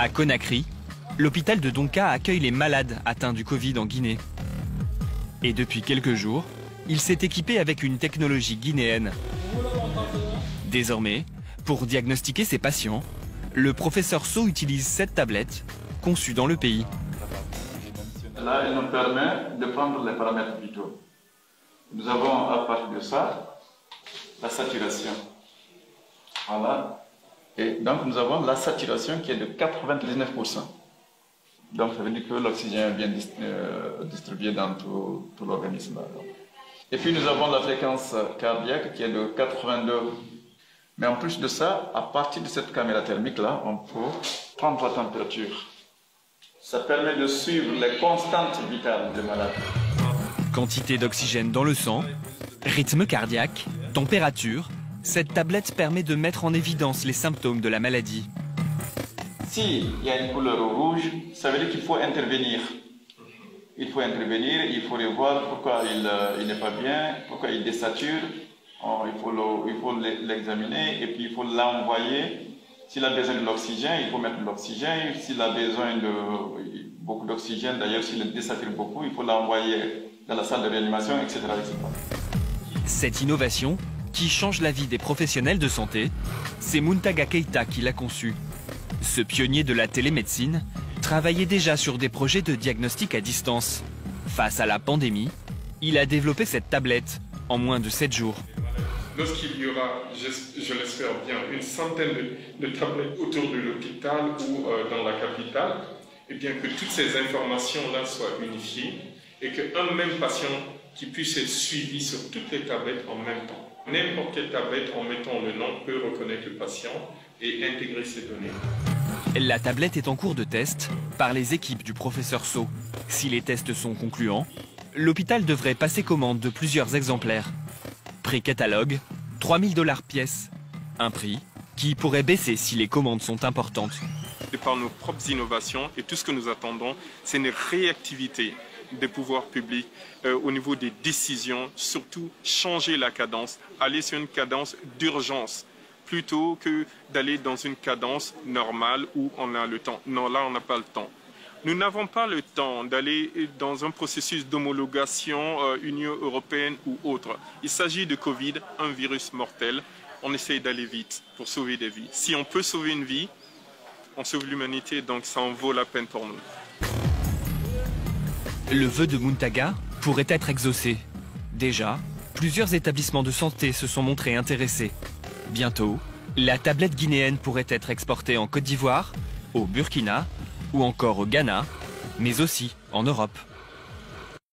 À Conakry, l'hôpital de Donka accueille les malades atteints du Covid en Guinée. Et depuis quelques jours, il s'est équipé avec une technologie guinéenne. Désormais, pour diagnostiquer ses patients, le professeur So utilise cette tablette conçue dans le pays. Là, elle nous permet de prendre les paramètres vitaux. Nous avons à partir de ça la saturation. Voilà. Et donc nous avons la saturation qui est de 99%. Donc ça veut dire que l'oxygène est bien distribué dans tout l'organisme. Et puis nous avons la fréquence cardiaque qui est de 82. Mais en plus de ça, à partir de cette caméra thermique-là, on peut prendre la température. Ça permet de suivre les constantes vitales des malades. Quantité d'oxygène dans le sang, rythme cardiaque, température, cette tablette permet de mettre en évidence les symptômes de la maladie. S'il y a une couleur rouge, ça veut dire qu'il faut intervenir. Il faut intervenir, il faut revoir pourquoi il n'est pas bien, pourquoi il désature. Il faut l'examiner et puis il faut l'envoyer. S'il a besoin de l'oxygène, il faut mettre de l'oxygène. S'il a besoin de beaucoup d'oxygène, d'ailleurs s'il désature beaucoup, il faut l'envoyer dans la salle de réanimation, etc., etc. Cette innovation, qui change la vie des professionnels de santé, c'est Muntaga Keita qui l'a conçue. Ce pionnier de la télémédecine travaillait déjà sur des projets de diagnostic à distance. Face à la pandémie, il a développé cette tablette en moins de 7 jours. Lorsqu'il y aura, je l'espère bien, une centaine de tablettes autour de l'hôpital ou dans la capitale, et bien que toutes ces informations-là soient unifiées et qu'un même patient qui puisse être suivi sur toutes les tablettes en même temps. N'importe quelle tablette, en mettant le nom, peut reconnaître le patient et intégrer ces données. La tablette est en cours de test par les équipes du professeur So. Si les tests sont concluants, l'hôpital devrait passer commande de plusieurs exemplaires. Prix catalogue, 3 000 $ pièce. Un prix qui pourrait baisser si les commandes sont importantes. De par nos propres innovations et tout ce que nous attendons, c'est une réactivité des pouvoirs publics au niveau des décisions, surtout changer la cadence, aller sur une cadence d'urgence plutôt que d'aller dans une cadence normale où on a le temps. Non, là, on n'a pas le temps. Nous n'avons pas le temps d'aller dans un processus d'homologation Union européenne ou autre. Il s'agit de Covid, un virus mortel. On essaye d'aller vite pour sauver des vies. Si on peut sauver une vie, on sauve l'humanité, donc ça en vaut la peine pour nous. Le vœu de Muntaga pourrait être exaucé. Déjà, plusieurs établissements de santé se sont montrés intéressés. Bientôt, la tablette guinéenne pourrait être exportée en Côte d'Ivoire, au Burkina ou encore au Ghana, mais aussi en Europe.